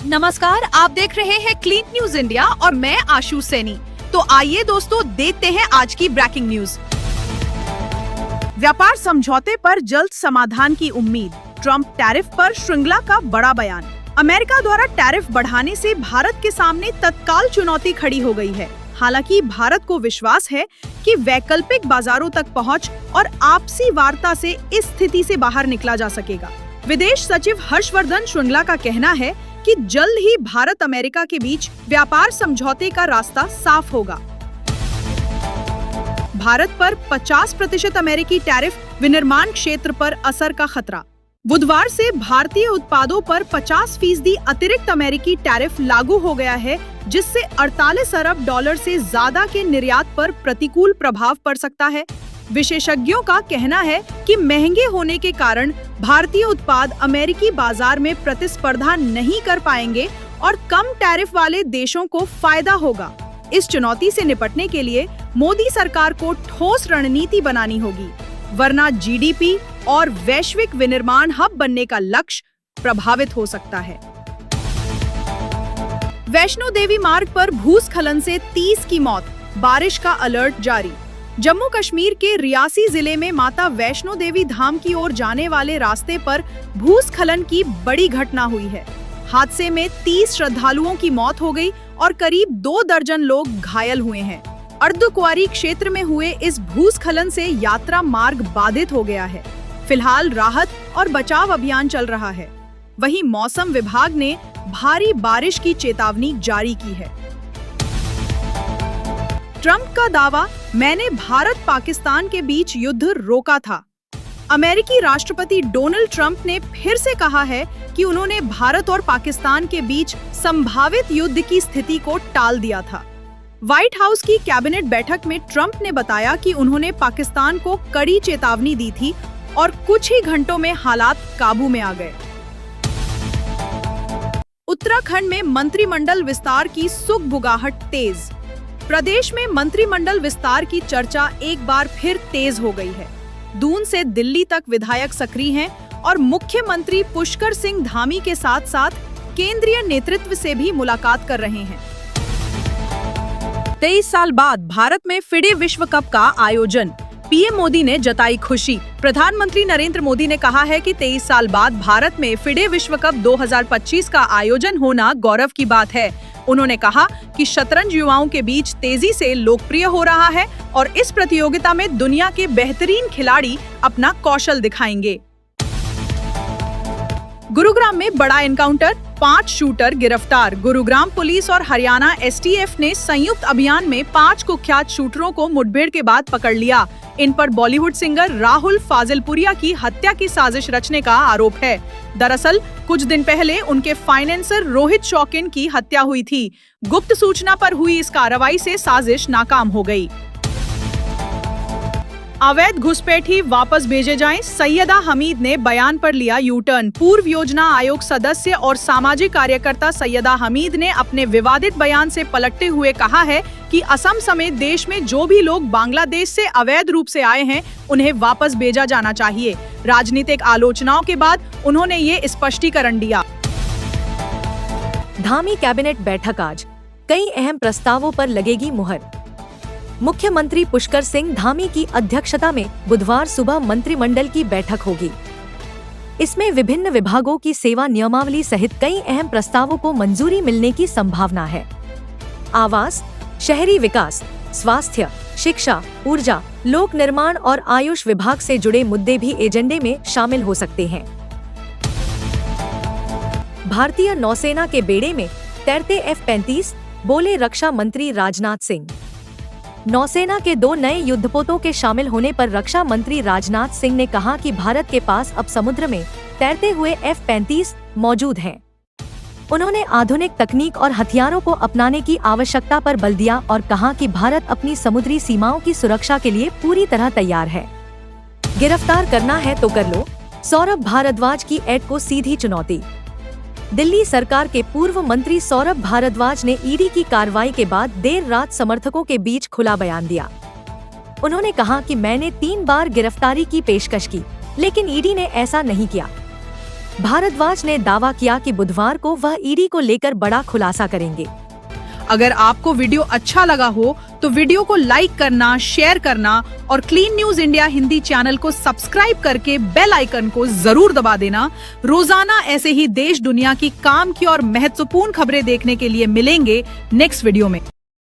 नमस्कार, आप देख रहे हैं क्लीन न्यूज इंडिया और मैं आशु सैनी। तो आइए दोस्तों, देखते हैं आज की ब्रेकिंग न्यूज। व्यापार समझौते पर जल्द समाधान की उम्मीद। ट्रंप टैरिफ पर श्रृंखला का बड़ा बयान। अमेरिका द्वारा टैरिफ बढ़ाने से भारत के सामने तत्काल चुनौती खड़ी हो गई है। हालांकि भारत को विश्वास है कि वैकल्पिक बाजारों तक पहुंच और आपसी वार्ता से इस स्थिति से बाहर निकला जा सकेगा। विदेश सचिव हर्षवर्धन श्रृंगला का कहना है कि जल्द ही भारत अमेरिका के बीच व्यापार समझौते का रास्ता साफ होगा। भारत पर 50% अमेरिकी टैरिफ, विनिर्माण क्षेत्र पर असर का खतरा। बुधवार से भारतीय उत्पादों पर 50% अतिरिक्त अमेरिकी टैरिफ लागू हो गया है, जिससे 48 अरब डॉलर से ज्यादा के निर्यात पर प्रतिकूल प्रभाव पड़ सकता है। विशेषज्ञों का कहना है कि महंगे होने के कारण भारतीय उत्पाद अमेरिकी बाजार में प्रतिस्पर्धा नहीं कर पाएंगे और कम टैरिफ वाले देशों को फायदा होगा। इस चुनौती से निपटने के लिए मोदी सरकार को ठोस रणनीति बनानी होगी, वरना जीडीपी और वैश्विक विनिर्माण हब बनने का लक्ष्य प्रभावित हो सकता है। वैष्णो देवी मार्ग पर भूस्खलन से 30 की मौत, बारिश का अलर्ट जारी। जम्मू कश्मीर के रियासी जिले में माता वैष्णो देवी धाम की ओर जाने वाले रास्ते पर भूस्खलन की बड़ी घटना हुई है। हादसे में 30 श्रद्धालुओं की मौत हो गई और करीब 2 दर्जन लोग घायल हुए हैं। अर्धकुंवारी क्षेत्र में हुए इस भूस्खलन से यात्रा मार्ग बाधित हो गया है। फिलहाल राहत और बचाव अभियान चल रहा है। वहीं मौसम विभाग ने भारी बारिश की चेतावनी जारी की है। ट्रंप का दावा, मैंने भारत पाकिस्तान के बीच युद्ध रोका था। अमेरिकी राष्ट्रपति डोनाल्ड ट्रंप ने फिर से कहा है कि उन्होंने भारत और पाकिस्तान के बीच संभावित युद्ध की स्थिति को टाल दिया था। व्हाइट हाउस की कैबिनेट बैठक में ट्रंप ने बताया कि उन्होंने पाकिस्तान को कड़ी चेतावनी दी थी और कुछ ही घंटों में हालात काबू में आ गए। उत्तराखंड में मंत्रिमंडल विस्तार की सुगबुगाहट तेज। प्रदेश में मंत्रिमंडल विस्तार की चर्चा एक बार फिर तेज हो गई है। दून से दिल्ली तक विधायक सक्रिय हैं और मुख्यमंत्री पुष्कर सिंह धामी के साथ साथ केंद्रीय नेतृत्व से भी मुलाकात कर रहे हैं। 23 साल बाद भारत में फिडे विश्व कप का आयोजन, पीएम मोदी ने जताई खुशी। प्रधानमंत्री नरेंद्र मोदी ने कहा है कि 23 साल बाद भारत में फिडे विश्व कप 2025 का आयोजन होना गौरव की बात है। उन्होंने कहा कि शतरंज युवाओं के बीच तेजी से लोकप्रिय हो रहा है और इस प्रतियोगिता में दुनिया के बेहतरीन खिलाड़ी अपना कौशल दिखाएंगे। गुरुग्राम में बड़ा एनकाउंटर, 5 शूटर गिरफ्तार। गुरुग्राम पुलिस और हरियाणा एसटीएफ ने संयुक्त अभियान में 5 कुख्यात शूटरों को मुठभेड़ के बाद पकड़ लिया। इन पर बॉलीवुड सिंगर राहुल फाजिलपुरिया की हत्या की साजिश रचने का आरोप है। दरअसल कुछ दिन पहले उनके फाइनेंसर रोहित शौकिन की हत्या हुई थी। गुप्त सूचना पर हुई इस कार्रवाई से साजिश नाकाम हो गई। अवैध घुसपैठी वापस भेजे जाएं, सैयदा हमीद ने बयान पर लिया यू टर्न। पूर्व योजना आयोग सदस्य और सामाजिक कार्यकर्ता सैयदा हमीद ने अपने विवादित बयान से पलटते हुए कहा है कि असम समेत देश में जो भी लोग बांग्लादेश से अवैध रूप से आए हैं, उन्हें वापस भेजा जाना चाहिए। राजनीतिक आलोचनाओं के बाद उन्होंने ये स्पष्टीकरण दिया। धामी कैबिनेट बैठक आज, कई अहम प्रस्तावों पर लगेगी मुहर। मुख्यमंत्री पुष्कर सिंह धामी की अध्यक्षता में बुधवार सुबह मंत्रिमंडल की बैठक होगी। इसमें विभिन्न विभागों की सेवा नियमावली सहित कई अहम प्रस्तावों को मंजूरी मिलने की संभावना है। आवास, शहरी विकास, स्वास्थ्य, शिक्षा, ऊर्जा, लोक निर्माण और आयुष विभाग से जुड़े मुद्दे भी एजेंडे में शामिल हो सकते हैं। भारतीय नौसेना के बेड़े में तैरते F-35, बोले रक्षा मंत्री राजनाथ सिंह। नौसेना के 2 नए युद्धपोतों के शामिल होने पर रक्षा मंत्री राजनाथ सिंह ने कहा कि भारत के पास अब समुद्र में तैरते हुए F-35 मौजूद हैं। उन्होंने आधुनिक तकनीक और हथियारों को अपनाने की आवश्यकता पर बल दिया और कहा कि भारत अपनी समुद्री सीमाओं की सुरक्षा के लिए पूरी तरह तैयार है। गिरफ्तार करना है तो कर लो, सौरभ भारद्वाज की ऐड को सीधी चुनौती। दिल्ली सरकार के पूर्व मंत्री सौरभ भारद्वाज ने ईडी की कार्रवाई के बाद देर रात समर्थकों के बीच खुला बयान दिया। उन्होंने कहा कि मैंने 3 बार गिरफ्तारी की पेशकश की, लेकिन ईडी ने ऐसा नहीं किया। भारद्वाज ने दावा किया कि बुधवार को वह ईडी को लेकर बड़ा खुलासा करेंगे। अगर आपको वीडियो अच्छा लगा हो तो वीडियो को लाइक करना, शेयर करना और clean news India Hindi channel को सब्सक्राइब करके बेल आइकन को जरूर दबा देना। रोजाना ऐसे ही देश दुनिया की काम की और महत्वपूर्ण खबरें देखने के लिए मिलेंगे नेक्स्ट वीडियो में।